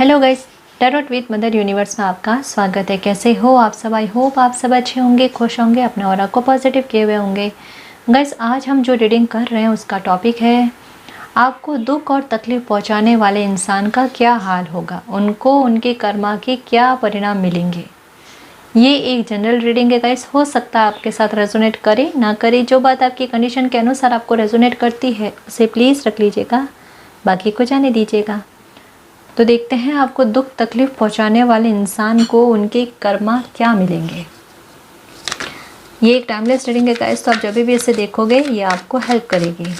Hello guys, tarot with mother universe में आपका स्वागत है। कैसे हो आप सब? आई होप आप सब अच्छे होंगे, खुश होंगे, अपने ऑरा को पॉजिटिव किए हुए होंगे। गाइस, आज हम जो रीडिंग कर रहे हैं उसका टॉपिक है आपको दुख और तकलीफ पहुंचाने वाले इंसान का क्या हाल होगा, उनको उनके कर्मा के क्या परिणाम मिलेंगे। ये एक जनरल रीडिंग है गाइस, हो सकता है आपके साथ रेजोनेट करे ना करे। जो बात आपकी कंडीशन के अनुसार आपको रेजोनेट करती है उसे प्लीज़ रख लीजिएगा, बाकी को जाने दीजिएगा। तो देखते हैं आपको दुख तकलीफ पहुंचाने वाले इंसान को उनके कर्मा क्या मिलेंगे। ये एक टाइमलेस रीडिंग है गाइस, तो आप जब भी इसे देखोगे ये आपको हेल्प करेगी।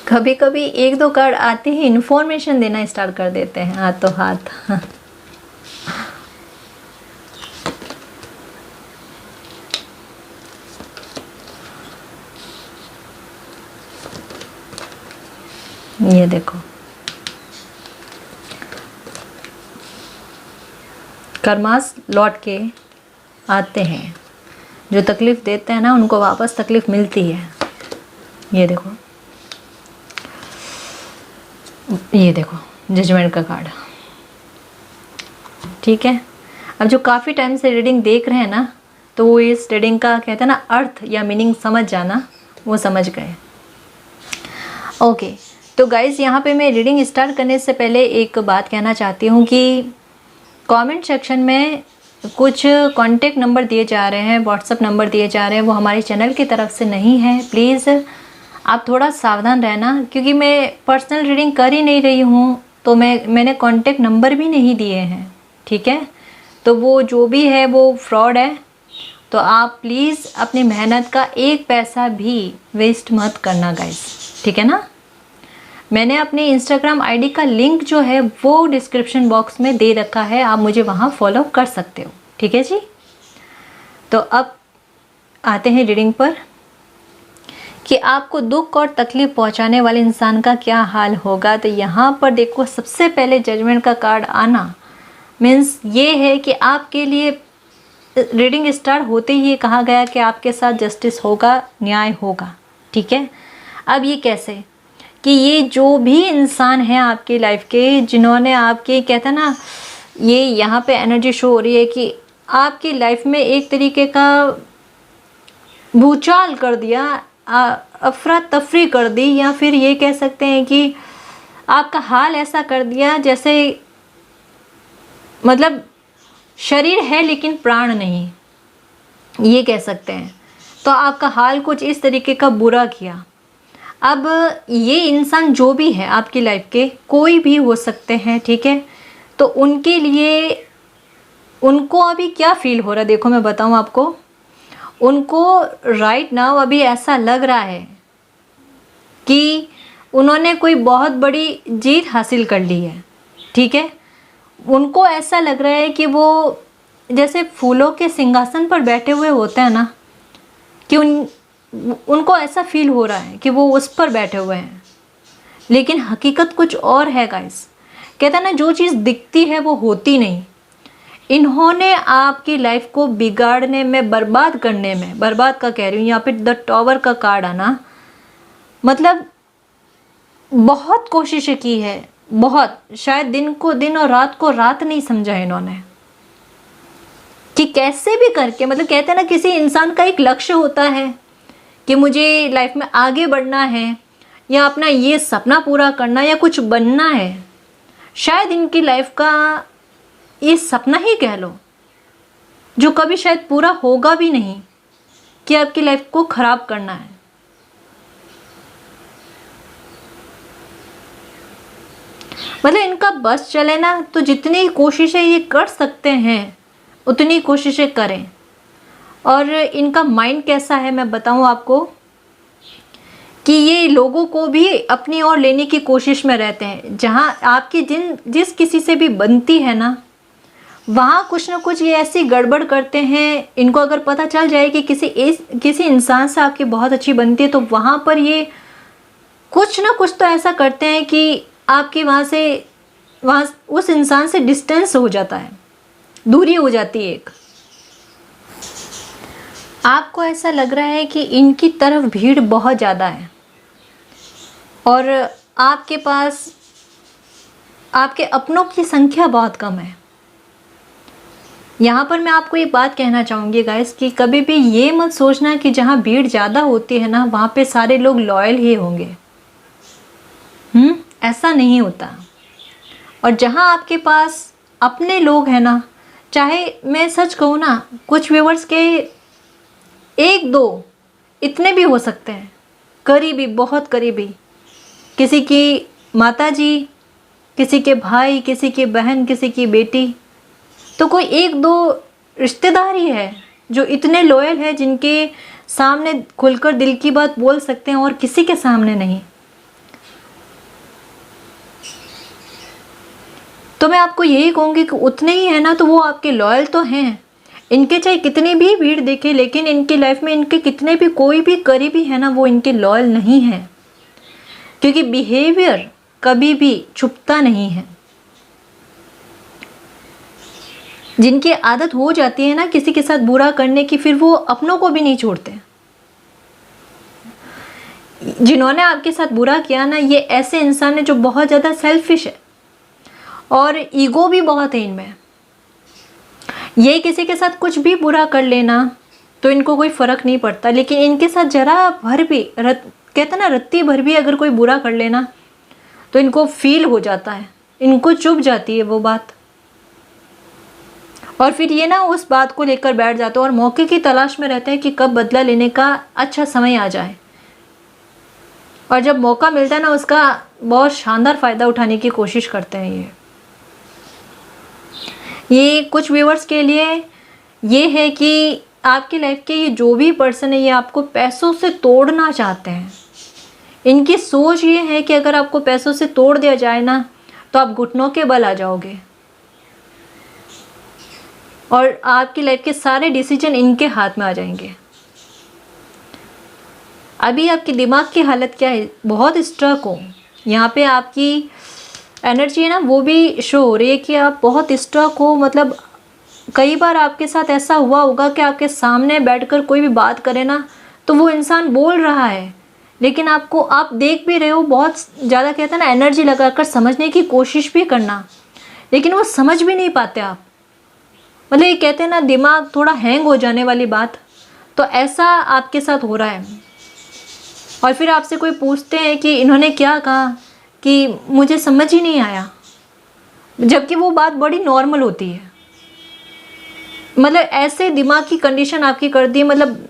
कभी कभी एक दो कार्ड आते ही इंफॉर्मेशन देना स्टार्ट कर देते हैं हाथों हाथ। ये देखो, कर्मास लौट के आते हैं, जो तकलीफ देते हैं ना उनको वापस तकलीफ मिलती है। ये देखो, ये देखो जजमेंट का कार्ड। ठीक है, अब जो काफ़ी टाइम से रीडिंग देख रहे हैं ना, तो वो इस रीडिंग का कहते हैं ना अर्थ या मीनिंग समझ जाना, वो समझ गए। ओके, तो गाइज यहाँ पे मैं रीडिंग स्टार्ट करने से पहले एक बात कहना चाहती हूँ कि कमेंट सेक्शन में कुछ कॉन्टेक्ट नंबर दिए जा रहे हैं, व्हाट्सअप नंबर दिए जा रहे हैं, वो हमारे चैनल की तरफ से नहीं है। प्लीज़ आप थोड़ा सावधान रहना, क्योंकि मैं पर्सनल रीडिंग कर ही नहीं रही हूँ, तो मैंने कॉन्टेक्ट नंबर भी नहीं दिए हैं। ठीक है, तो वो जो भी है वो फ्रॉड है। तो आप प्लीज़ अपनी मेहनत का एक पैसा भी वेस्ट मत करना गाइस, ठीक है ना। मैंने अपने इंस्टाग्राम आईडी का लिंक जो है वो डिस्क्रिप्शन बॉक्स में दे रखा है, आप मुझे वहाँ फॉलो कर सकते हो। ठीक है जी, तो अब आते हैं रीडिंग पर कि आपको दुख और तकलीफ पहुंचाने वाले इंसान का क्या हाल होगा। तो यहाँ पर देखो, सबसे पहले जजमेंट का कार्ड आना मीन्स ये है कि आपके लिए रीडिंग स्टार्ट होते ही कहा गया कि आपके साथ जस्टिस होगा, न्याय होगा। ठीक है, अब ये कैसे कि ये जो भी इंसान है आपकी लाइफ के, जिन्होंने आपके कहते हैं ना, ये यहाँ पे एनर्जी शो हो रही है कि आपकी लाइफ में एक तरीके का भूचाल कर दिया, अफरा तफरी कर दी, या फिर ये कह सकते हैं कि आपका हाल ऐसा कर दिया जैसे मतलब शरीर है लेकिन प्राण नहीं, ये कह सकते हैं। तो आपका हाल कुछ इस तरीके का बुरा किया। अब ये इंसान जो भी है आपकी लाइफ के, कोई भी हो सकते हैं, ठीक है, तो उनके लिए उनको अभी क्या फील हो रहा है देखो, मैं बताऊं आपको। उनको राइट नाउ अभी ऐसा लग रहा है कि उन्होंने कोई बहुत बड़ी जीत हासिल कर ली है। ठीक है, उनको ऐसा लग रहा है कि वो जैसे फूलों के सिंहासन पर बैठे हुए होते हैं ना, कि उनको ऐसा फील हो रहा है कि वो उस पर बैठे हुए हैं, लेकिन हकीकत कुछ और है गाइस। कहता है ना, जो चीज़ दिखती है वो होती नहीं। इन्होंने आपकी लाइफ को बिगाड़ने में, बर्बाद करने में, बर्बाद का कह रही हूँ, यहाँ पे द टॉवर का कार्ड आना मतलब बहुत कोशिशें की है, बहुत, शायद दिन को दिन और रात को रात नहीं समझा इन्होंने कि कैसे भी करके, मतलब कहते हैं ना, किसी इंसान का एक लक्ष्य होता है कि मुझे लाइफ में आगे बढ़ना है या अपना ये सपना पूरा करना या कुछ बनना है। शायद इनकी लाइफ का ये सपना ही कह लो, जो कभी शायद पूरा होगा भी नहीं, कि आपकी लाइफ को खराब करना है। मतलब इनका बस चले ना, तो जितनी कोशिशें ये कर सकते हैं उतनी कोशिशें करें। और इनका माइंड कैसा है मैं बताऊं आपको, कि ये लोगों को भी अपनी ओर लेने की कोशिश में रहते हैं। जहां आपकी जिस किसी से भी बनती है ना, वहाँ कुछ ना कुछ ये ऐसी गड़बड़ करते हैं, इनको अगर पता चल जाए कि किसी इंसान से आपकी बहुत अच्छी बनती है, तो वहाँ पर ये कुछ ना कुछ तो ऐसा करते हैं कि आपकी वहाँ उस इंसान से डिस्टेंस हो जाता है, दूरी हो जाती है एक। आपको ऐसा लग रहा है कि इनकी तरफ भीड़ बहुत ज़्यादा है और आपके पास आपके अपनों की संख्या बहुत कम है। यहाँ पर मैं आपको एक बात कहना चाहूँगी गाइस कि कभी भी ये मत सोचना कि जहाँ भीड़ ज़्यादा होती है ना, वहाँ पे सारे लोग लॉयल ही होंगे। ऐसा नहीं होता। और जहाँ आपके पास अपने लोग हैं ना, चाहे मैं सच कहूँ ना, कुछ व्यूवर्स के एक दो इतने भी हो सकते हैं, करीबी, बहुत करीबी, किसी की माता जी, किसी के भाई, किसी की बहन, किसी की बेटी, तो कोई एक दो रिश्तेदार ही है जो इतने लॉयल है, जिनके सामने खुलकर दिल की बात बोल सकते हैं और किसी के सामने नहीं। तो मैं आपको यही कहूँगी कि उतने ही है ना, तो वो आपके लॉयल तो हैं। इनके चाहे कितनी भी भीड़ देखे, लेकिन इनकी लाइफ में इनके कितने भी कोई भी करीबी है ना, वो इनके लॉयल नहीं है, क्योंकि बिहेवियर कभी भी छुपता नहीं है। जिनकी आदत हो जाती है ना किसी के साथ बुरा करने की, फिर वो अपनों को भी नहीं छोड़ते। जिन्होंने आपके साथ बुरा किया ना, ये ऐसे इंसान है जो बहुत ज़्यादा सेल्फिश है और ईगो भी बहुत है इनमें। ये किसी के साथ कुछ भी बुरा कर लेना तो इनको कोई फ़र्क नहीं पड़ता, लेकिन इनके साथ जरा भर भी कहते ना, रत्ती भर भी अगर कोई बुरा कर लेना तो इनको फील हो जाता है, इनको चुभ जाती है वो बात, और फिर ये ना उस बात को लेकर बैठ जाते हैं और मौके की तलाश में रहते हैं कि कब बदला लेने का अच्छा समय आ जाए। और जब मौका मिलता है ना, उसका बहुत शानदार फ़ायदा उठाने की कोशिश करते हैं ये कुछ व्यूअर्स के लिए ये है कि आपकी लाइफ के ये जो भी पर्सन है, ये आपको पैसों से तोड़ना चाहते हैं। इनकी सोच ये है कि अगर आपको पैसों से तोड़ दिया जाए ना, तो आप घुटनों के बल आ जाओगे और आपकी लाइफ के सारे डिसीजन इनके हाथ में आ जाएंगे। अभी आपके दिमाग की हालत क्या है? बहुत स्ट्रक हो। यहाँ पे आपकी एनर्जी है ना, वो भी शो हो रही है कि आप बहुत स्ट्रक हो। मतलब कई बार आपके साथ ऐसा हुआ होगा कि आपके सामने बैठकर कोई भी बात करे ना, तो वो इंसान बोल रहा है, लेकिन आप देख भी रहे हो, बहुत ज़्यादा कहते हैं ना एनर्जी लगाकर समझने की कोशिश भी करना, लेकिन वो समझ भी नहीं पाते आप। मतलब ये कहते हैं ना दिमाग थोड़ा हैंग हो जाने वाली बात, तो ऐसा आपके साथ हो रहा है। और फिर आपसे कोई पूछते हैं कि इन्होंने क्या कहा, कि मुझे समझ ही नहीं आया, जबकि वो बात बड़ी नॉर्मल होती है। मतलब ऐसे दिमाग की कंडीशन आपकी कर दी, मतलब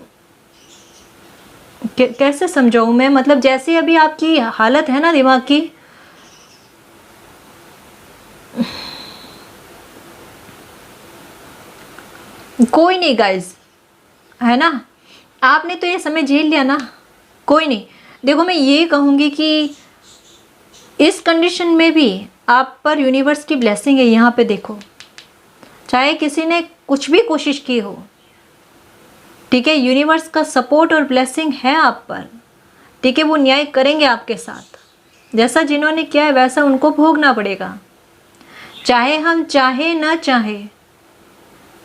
कैसे समझाऊं मैं, मतलब जैसे अभी आपकी हालत है ना दिमाग की, कोई नहीं गाइस, है ना, आपने तो ये समय झेल लिया ना, कोई नहीं। देखो मैं ये कहूँगी कि इस कंडीशन में भी आप पर यूनिवर्स की ब्लेसिंग है। यहाँ पे देखो, चाहे किसी ने कुछ भी कोशिश की हो, ठीक है, यूनिवर्स का सपोर्ट और ब्लेसिंग है आप पर, ठीक है, वो न्याय करेंगे आपके साथ। जैसा जिन्होंने किया है वैसा उनको भोगना पड़ेगा, चाहे हम चाहे ना चाहे।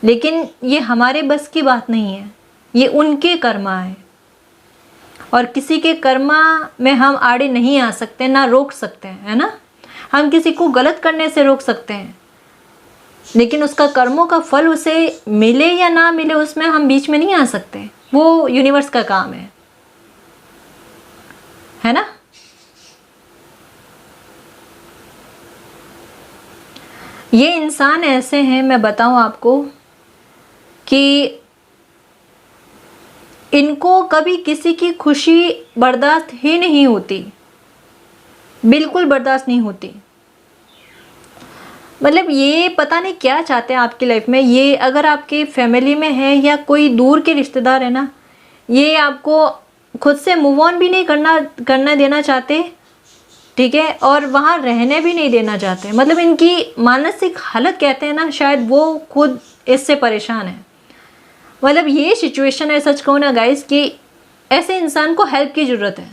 लेकिन ये हमारे बस की बात नहीं है, ये उनके कर्मा है, और किसी के कर्मा में हम आड़े नहीं आ सकते, ना रोक सकते हैं, है ना। हम किसी को गलत करने से रोक सकते हैं, लेकिन उसका कर्मों का फल उसे मिले या ना मिले, उसमें हम बीच में नहीं आ सकते। वो यूनिवर्स का काम है ना। ये इंसान ऐसे हैं, मैं बताऊं आपको, कि इनको कभी किसी की खुशी बर्दाश्त ही नहीं होती, बिल्कुल बर्दाश्त नहीं होती। मतलब ये पता नहीं क्या चाहते हैं आपकी लाइफ में। ये अगर आपकी फैमिली में है या कोई दूर के रिश्तेदार है ना, ये आपको खुद से मूव ऑन भी नहीं करना देना चाहते, ठीक है, और वहाँ रहने भी नहीं देना चाहते। मतलब इनकी मानसिक हालत कहते हैं ना, शायद वो खुद इससे परेशान है। मतलब ये सिचुएशन है, सच कहूँ ना गाइस, कि ऐसे इंसान को हेल्प की ज़रूरत है,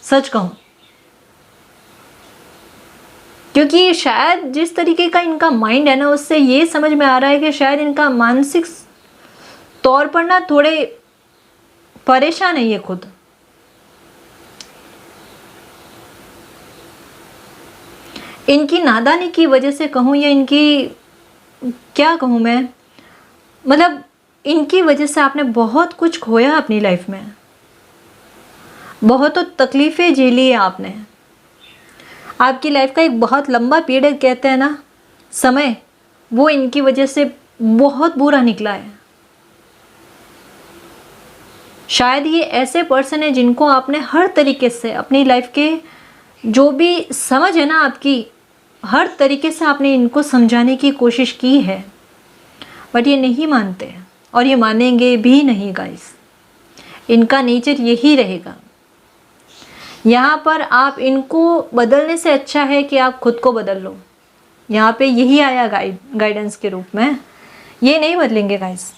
सच कहूँ। क्योंकि शायद जिस तरीके का इनका माइंड है ना, उससे ये समझ में आ रहा है कि शायद इनका मानसिक तौर पर ना थोड़े परेशान है ये खुद। इनकी नादानी की वजह से कहूँ या इनकी क्या कहूँ मैं, मतलब इनकी वजह से आपने बहुत कुछ खोया अपनी लाइफ में, बहुत तो तकलीफ़ें झेली है आपने। आपकी लाइफ का एक बहुत लंबा पीरियड कहते हैं ना समय, वो इनकी वजह से बहुत बुरा निकला है। शायद ये ऐसे पर्सन है जिनको आपने हर तरीके से अपनी लाइफ के जो भी समझ है ना आपकी, हर तरीके से आपने इनको समझाने की कोशिश की है, बट ये नहीं मानते और ये मानेंगे भी नहीं गाइस। इनका नेचर यही रहेगा। यहाँ पर आप इनको बदलने से अच्छा है कि आप खुद को बदल लो। यहाँ पे यही आया गाइडेंस के रूप में। ये नहीं बदलेंगे गाइस,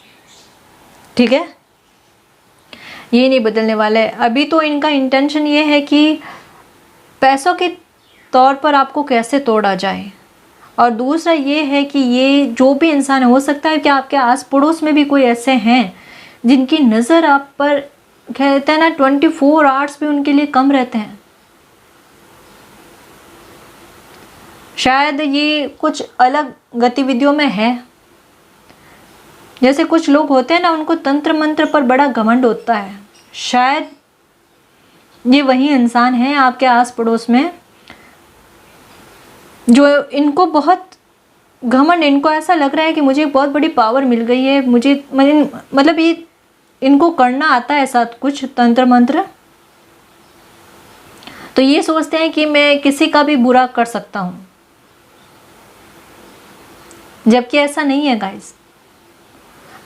ठीक है, ये नहीं बदलने वाले। अभी तो इनका इंटेंशन ये है कि पैसों के तौर पर आपको कैसे तोड़ा जाए, और दूसरा ये है कि ये जो भी इंसान है, हो सकता है कि आपके आस पड़ोस में भी कोई ऐसे हैं जिनकी नज़र आप पर कहते हैं ना 24 आवर्स भी उनके लिए कम रहते हैं। शायद ये कुछ अलग गतिविधियों में है। जैसे कुछ लोग होते हैं ना, उनको तंत्र मंत्र पर बड़ा घमंड होता है, शायद ये वही इंसान है आपके आस पड़ोस में जो इनको बहुत घमंड, इनको ऐसा लग रहा है कि मुझे बहुत बड़ी पावर मिल गई है, मुझे मतलब ये इनको करना आता है ऐसा कुछ तंत्र मंत्र, तो ये सोचते हैं कि मैं किसी का भी बुरा कर सकता हूँ, जबकि ऐसा नहीं है गाइस।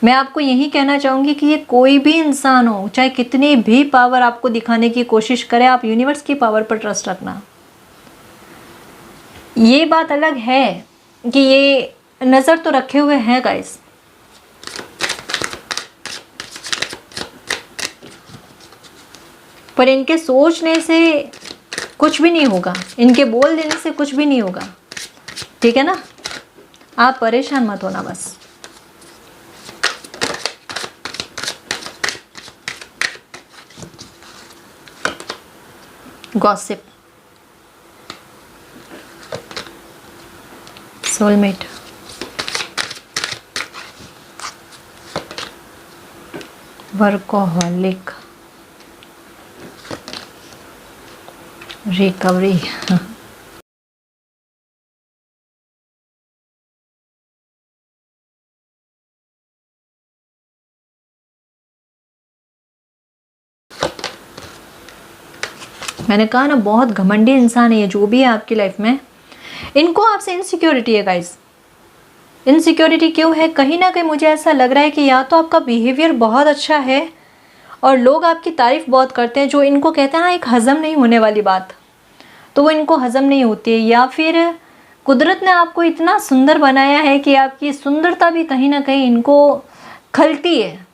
मैं आपको यही कहना चाहूँगी कि ये कोई भी इंसान हो, चाहे कितनी भी पावर आपको दिखाने की कोशिश करे, आप यूनिवर्स की पावर पर ट्रस्ट रखना। ये बात अलग है कि ये नज़र तो रखे हुए हैं गाइस, पर इनके सोचने से कुछ भी नहीं होगा, इनके बोल देने से कुछ भी नहीं होगा, ठीक है ना। आप परेशान मत होना बस। Gossip, soulmate, workaholic, recovery. मैंने कहा ना, बहुत घमंडी इंसान है ये जो भी है आपकी लाइफ में। इनको आपसे इनसिक्योरिटी है गाइस। इनसिक्योरिटी क्यों है? कहीं ना कहीं मुझे ऐसा लग रहा है कि या तो आपका बिहेवियर बहुत अच्छा है और लोग आपकी तारीफ़ बहुत करते हैं, जो इनको कहते हैं ना एक हज़म नहीं होने वाली बात, तो वो इनको हज़म नहीं होती है, या फिर कुदरत ने आपको इतना सुंदर बनाया है कि आपकी सुंदरता भी कहीं ना कहीं इनको खलती है।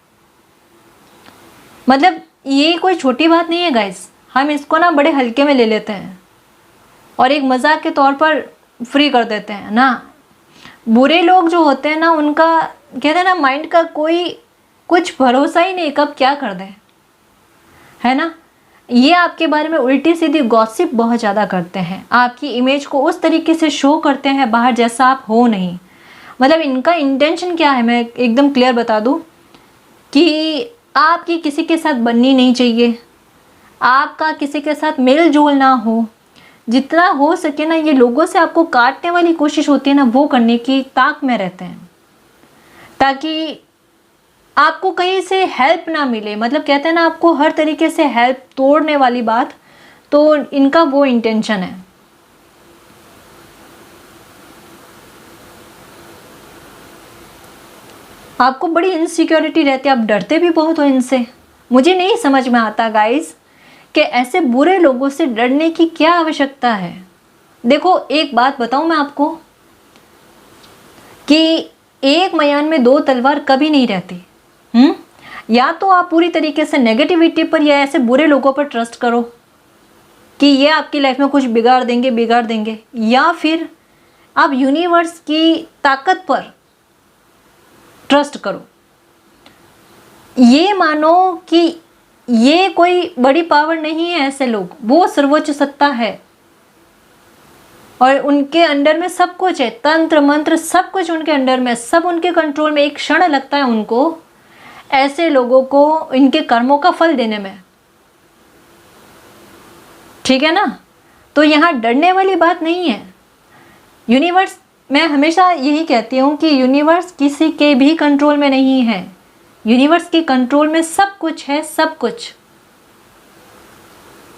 मतलब ये कोई छोटी बात नहीं है गाइस, हम इसको ना बड़े हल्के में ले लेते हैं और एक मजाक के तौर पर फ्री कर देते हैं ना। बुरे लोग जो होते हैं ना, उनका कहते हैं ना माइंड का कोई कुछ भरोसा ही नहीं कब क्या कर दें, है ना। ये आपके बारे में उल्टी सीधी गॉसिप बहुत ज़्यादा करते हैं, आपकी इमेज को उस तरीके से शो करते हैं बाहर जैसा आप हो नहीं। मतलब इनका इंटेंशन क्या है, मैं एकदम क्लियर बता दूं कि आपकी किसी के साथ बननी नहीं चाहिए, आपका किसी के साथ मेल जोल ना हो, जितना हो सके ना ये लोगों से आपको काटने वाली कोशिश होती है ना, वो करने की ताक में रहते हैं, ताकि आपको कहीं से हेल्प ना मिले। मतलब कहते हैं ना आपको हर तरीके से हेल्प तोड़ने वाली बात, तो इनका वो इंटेंशन है। आपको बड़ी इनसिक्योरिटी रहती है, आप डरते भी बहुत हो इनसे। मुझे नहीं समझ में आता गाइस कि ऐसे बुरे लोगों से डरने की क्या आवश्यकता है। देखो एक बात बताऊं मैं आपको कि एक मयान में दो तलवार कभी नहीं रहती। या तो आप पूरी तरीके से नेगेटिविटी पर या ऐसे बुरे लोगों पर ट्रस्ट करो कि ये आपकी लाइफ में कुछ बिगाड़ देंगे, या फिर आप यूनिवर्स की ताकत पर ट्रस्ट करो। ये मानो कि ये कोई बड़ी पावर नहीं है, ऐसे लोग, वो सर्वोच्च सत्ता है और उनके अंडर में सब कुछ है, तंत्र मंत्र सब कुछ उनके अंडर में, सब उनके कंट्रोल में। एक क्षण लगता है उनको ऐसे लोगों को इनके कर्मों का फल देने में, ठीक है ना। तो यहाँ डरने वाली बात नहीं है। यूनिवर्स, मैं हमेशा यही कहती हूँ कि यूनिवर्स किसी के भी कंट्रोल में नहीं है, यूनिवर्स के कंट्रोल में सब कुछ है, सब कुछ।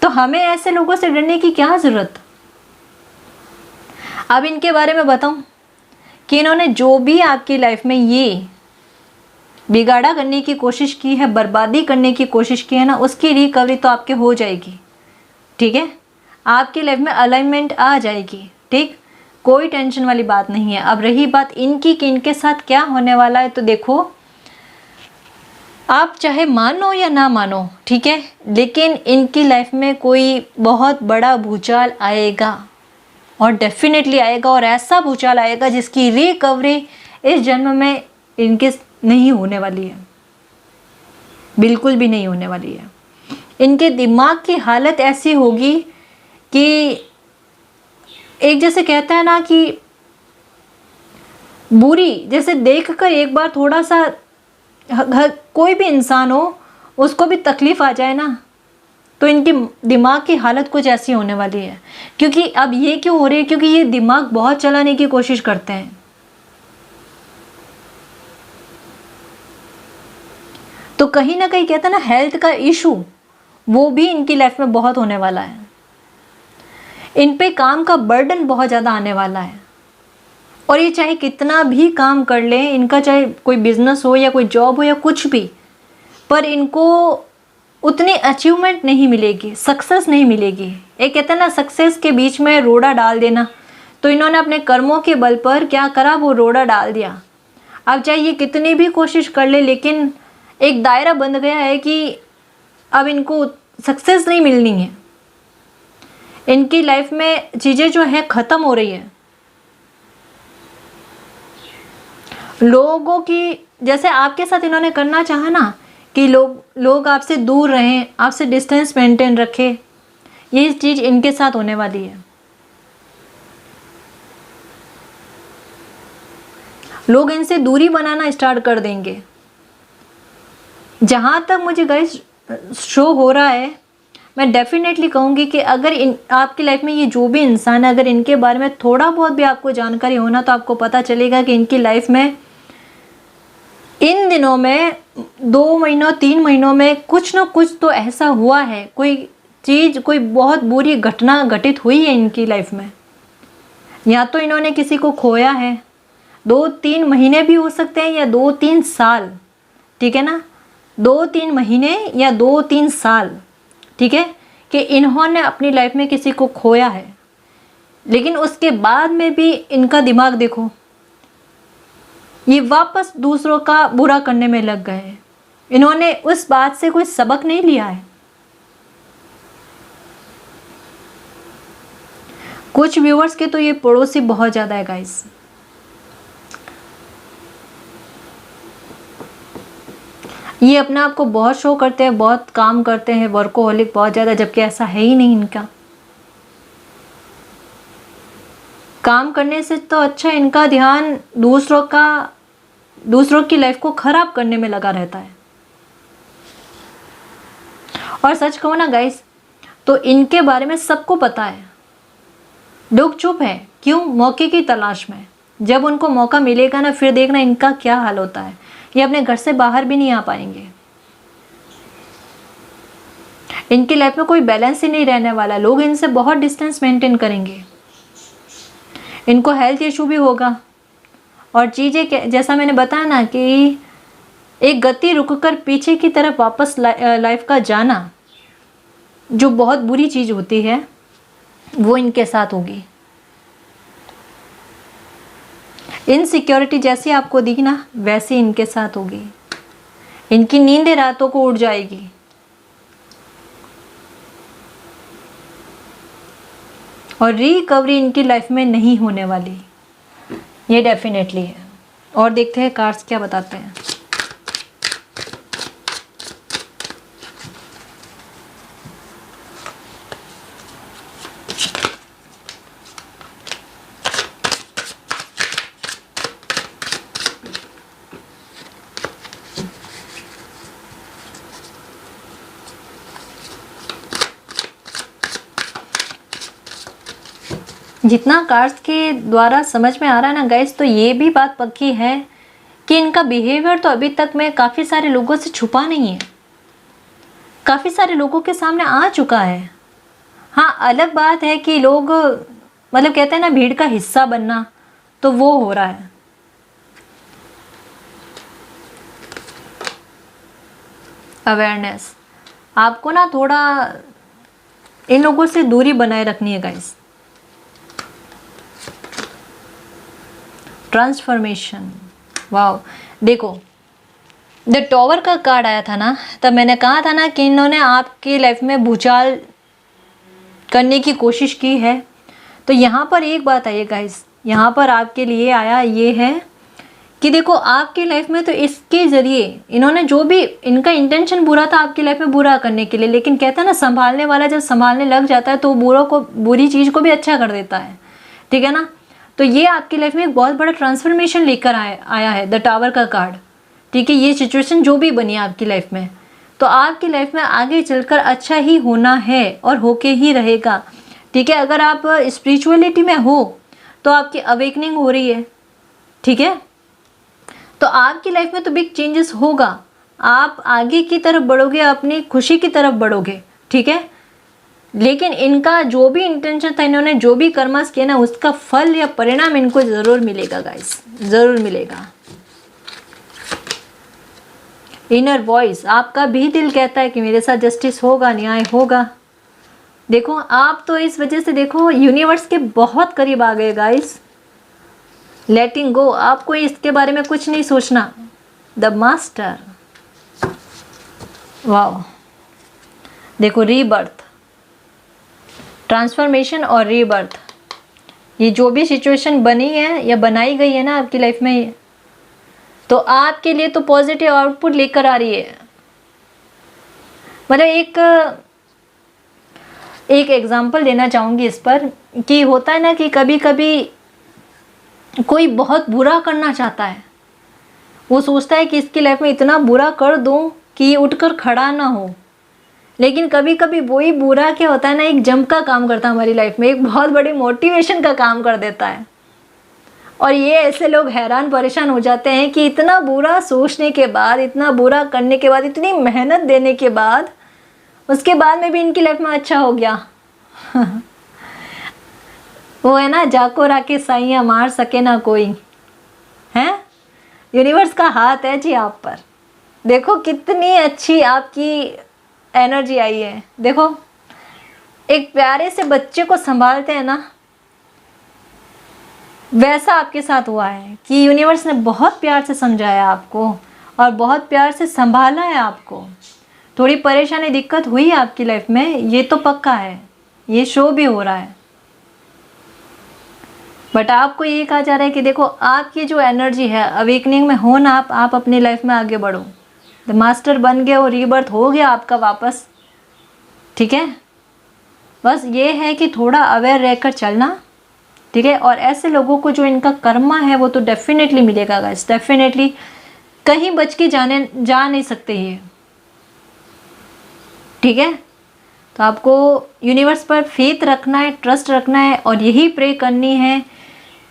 तो हमें ऐसे लोगों से डरने की क्या जरूरत। अब इनके बारे में बताऊं कि इन्होंने जो भी आपकी लाइफ में ये बिगाड़ा करने की कोशिश की है, बर्बादी करने की कोशिश की है ना, उसकी रिकवरी तो आपके हो जाएगी, ठीक है। आपकी लाइफ में अलाइनमेंट आ जाएगी, ठीक, कोई टेंशन वाली बात नहीं है। अब रही बात इनकी कि इनके साथ क्या होने वाला है, तो देखो आप चाहे मानो या ना मानो, ठीक है, लेकिन इनकी लाइफ में कोई बहुत बड़ा भूचाल आएगा और डेफिनेटली आएगा, और ऐसा भूचाल आएगा जिसकी रिकवरी इस जन्म में इनके नहीं होने वाली है, बिल्कुल भी नहीं होने वाली है। इनके दिमाग की हालत ऐसी होगी कि एक जैसे कहते हैं ना कि बुरी, जैसे देखकर एक बार थोड़ा सा कोई भी इंसान हो उसको भी तकलीफ आ जाए ना, तो इनकी दिमाग की हालत कुछ ऐसी होने वाली है। क्योंकि अब ये क्यों हो रही है, क्योंकि ये दिमाग बहुत चलाने की कोशिश करते हैं। तो कहीं ना कहीं कहते हैं ना हेल्थ का इशू, वो भी इनकी लाइफ में बहुत होने वाला है। इन पे काम का बर्डन बहुत ज़्यादा आने वाला है, और ये चाहे कितना भी काम कर ले, इनका चाहे कोई बिजनेस हो या कोई जॉब हो या कुछ भी, पर इनको उतनी अचीवमेंट नहीं मिलेगी, सक्सेस नहीं मिलेगी। एक कहते हैं ना सक्सेस के बीच में रोड़ा डाल देना, तो इन्होंने अपने कर्मों के बल पर क्या करा, वो रोड़ा डाल दिया। अब चाहे ये कितनी भी कोशिश कर ले, लेकिन एक दायरा बंध गया है कि अब इनको सक्सेस नहीं मिलनी है। इनकी लाइफ में चीज़ें जो है ख़त्म हो रही है। लोगों की, जैसे आपके साथ इन्होंने करना चाहा ना कि लोग आपसे दूर रहें, आपसे डिस्टेंस मेंटेन रखें, ये चीज़ इनके साथ होने वाली है। लोग इनसे दूरी बनाना स्टार्ट कर देंगे। जहाँ तक मुझे गाइस शो हो रहा है, मैं डेफिनेटली कहूँगी कि अगर आपकी लाइफ में ये जो भी इंसान है, अगर इनके बारे में थोड़ा बहुत भी आपको जानकारी हो ना, तो आपको पता चलेगा कि इनकी लाइफ में इन दिनों में 2 महीनों 3 महीनों में कुछ ना कुछ तो ऐसा हुआ है, कोई चीज़, कोई बहुत बुरी घटना घटित हुई है इनकी लाइफ में। या तो इन्होंने किसी को खोया है, 2-3 महीने भी हो सकते हैं या 2-3 साल, ठीक है ना, 2-3 महीने या 2-3 साल, ठीक है, कि इन्होंने अपनी लाइफ में किसी को खोया है। लेकिन उसके बाद में भी इनका दिमाग देखो, ये वापस दूसरों का बुरा करने में लग गए हैं। इन्होंने उस बात से कोई सबक नहीं लिया है। कुछ व्यूअर्स के तो ये पड़ोसी बहुत ज़्यादा है गाइस। ये अपने आप को बहुत शो करते हैं, बहुत काम करते हैं, वर्कोहॉलिक बहुत ज़्यादा, जबकि ऐसा है ही नहीं इनका। काम करने से तो अच्छा इनका ध्यान दूसरों की लाइफ को खराब करने में लगा रहता है। और सच कहूँ ना गाइस, तो इनके बारे में सबको पता है, लोग चुप है। क्यों? मौके की तलाश में। जब उनको मौका मिलेगा ना, फिर देखना इनका क्या हाल होता है। ये अपने घर से बाहर भी नहीं आ पाएंगे। इनकी लाइफ में कोई बैलेंस ही नहीं रहने वाला। लोग इनसे बहुत डिस्टेंस मेंटेन करेंगे। इनको हेल्थ इशू भी होगा, और चीज़ें जैसा मैंने बताया ना कि एक गति रुककर पीछे की तरफ वापस लाइफ का जाना, जो बहुत बुरी चीज़ होती है वो इनके साथ होगी। इनसिक्योरिटी जैसी आपको दी ना, वैसी इनके साथ होगी। इनकी नींदें रातों को उड़ जाएगी। और रिकवरी इनकी लाइफ में नहीं होने वाली, ये डेफिनेटली है। और देखते हैं कार्ड्स क्या बताते हैं। जितना कार्ड्स के द्वारा समझ में आ रहा है ना गाइस, तो ये भी बात पक्की है कि इनका बिहेवियर तो अभी तक में काफ़ी सारे लोगों से छुपा नहीं है, काफ़ी सारे लोगों के सामने आ चुका है। हाँ, अलग बात है कि लोग मतलब कहते हैं ना भीड़ का हिस्सा बनना, तो वो हो रहा है। अवेयरनेस, आपको ना थोड़ा इन लोगों से दूरी बनाए रखनी है गाइस। ट्रांसफॉर्मेशन, वाओ, देखो द टॉवर का कार्ड आया था ना, तब मैंने कहा था ना कि इन्होंने आपकी लाइफ में भूचाल करने की कोशिश की है। तो यहाँ पर एक बात आई है गाइस, यहाँ पर आपके लिए आया ये है कि देखो आपकी लाइफ में तो इसके ज़रिए इन्होंने जो भी इनका इंटेंशन बुरा था आपकी लाइफ में बुरा करने के लिए, लेकिन कहता है ना संभालने वाला जब संभालने लग जाता है तो बुरी चीज़ को भी अच्छा कर देता है, ठीक है ना। तो ये आपकी लाइफ में एक बहुत बड़ा ट्रांसफॉर्मेशन लेकर आया है द टावर का कार्ड, ठीक है। ये सिचुएशन जो भी बनी है आपकी लाइफ में, तो आपकी लाइफ में आगे चलकर अच्छा ही होना है और होके ही रहेगा, ठीक है। अगर आप स्पिरिचुअलिटी में हो तो आपकी अवेकनिंग हो रही है, ठीक है। तो आपकी लाइफ में तो बिग चेंजेस होगा, आप आगे की तरफ बढ़ोगे, अपनी खुशी की तरफ बढ़ोगे, ठीक है। लेकिन इनका जो भी इंटेंशन था, इन्होंने जो भी कर्मास किया ना, उसका फल या परिणाम इनको ज़रूर मिलेगा गाइस, ज़रूर मिलेगा। इनर वॉइस, आपका भी दिल कहता है कि मेरे साथ जस्टिस होगा, न्याय होगा। देखो आप तो इस वजह से देखो यूनिवर्स के बहुत करीब आ गए गाइस। लेटिंग गो, आपको इसके बारे में कुछ नहीं सोचना। द मास्टर, वाओ, देखो रीबर्थ, ट्रांसफॉर्मेशन और रीबर्थ, ये जो भी सिचुएशन बनी है या बनाई गई है ना आपकी लाइफ में, तो आपके लिए तो पॉजिटिव आउटपुट लेकर आ रही है। मतलब एक एग्जांपल देना चाहूँगी इस पर कि होता है ना कि कभी कभी कोई बहुत बुरा करना चाहता है, वो सोचता है कि इसकी लाइफ में इतना बुरा कर दूं कि ये उठकर खड़ा ना हो, लेकिन कभी कभी वही बुरा क्या होता है ना, एक जंप का काम करता है हमारी लाइफ में, एक बहुत बड़ी मोटिवेशन का काम कर देता है। और ये ऐसे लोग हैरान परेशान हो जाते हैं कि इतना बुरा सोचने के बाद, इतना बुरा करने के बाद, इतनी मेहनत देने के बाद, उसके बाद में भी इनकी लाइफ में अच्छा हो गया। वो है ना, जाको राके साइयाँ मार सके ना कोई, है। यूनिवर्स का हाथ है जी आप पर। देखो कितनी अच्छी आपकी एनर्जी आई है। देखो एक प्यारे से बच्चे को संभालते हैं ना, वैसा आपके साथ हुआ है कि यूनिवर्स ने बहुत प्यार से समझाया आपको और बहुत प्यार से संभाला है आपको। थोड़ी परेशानी दिक्कत हुई है आपकी लाइफ में, ये तो पक्का है, ये शो भी हो रहा है, बट आपको ये कहा जा रहा है कि देखो आपकी जो एनर्जी है अवेकनिंग में हो ना, आप अपनी लाइफ में आगे बढ़ो। द मास्टर बन गए और रीबर्थ हो गया आपका वापस, ठीक है। बस ये है कि थोड़ा अवेयर रहकर चलना, ठीक है। और ऐसे लोगों को जो इनका कर्मा है वो तो डेफिनेटली मिलेगा गाइस, डेफिनेटली, कहीं बच के जा नहीं सकते ये, ठीक है। तो आपको यूनिवर्स पर फेथ रखना है, ट्रस्ट रखना है और यही प्रे करनी है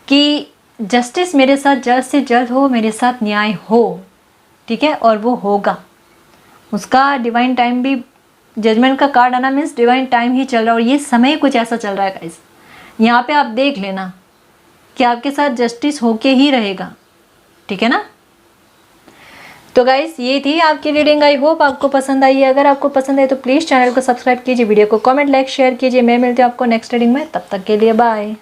कि जस्टिस मेरे साथ जल्द से जल्द हो, मेरे साथ न्याय हो, ठीक है। और वो होगा, उसका डिवाइन टाइम भी, जजमेंट का कार्ड आना मीन्स डिवाइन टाइम ही चल रहा है और ये समय कुछ ऐसा चल रहा है गाइस। यहाँ पे आप देख लेना कि आपके साथ जस्टिस होके ही रहेगा, ठीक है ना। तो गाइस ये थी आपकी रीडिंग। आई होप आपको पसंद आई है। अगर आपको पसंद है तो प्लीज़ चैनल को सब्सक्राइब कीजिए, वीडियो को कमेंट लाइक शेयर कीजिए। मैं मिलती हूँ आपको नेक्स्ट रीडिंग में, तब तक के लिए बाय।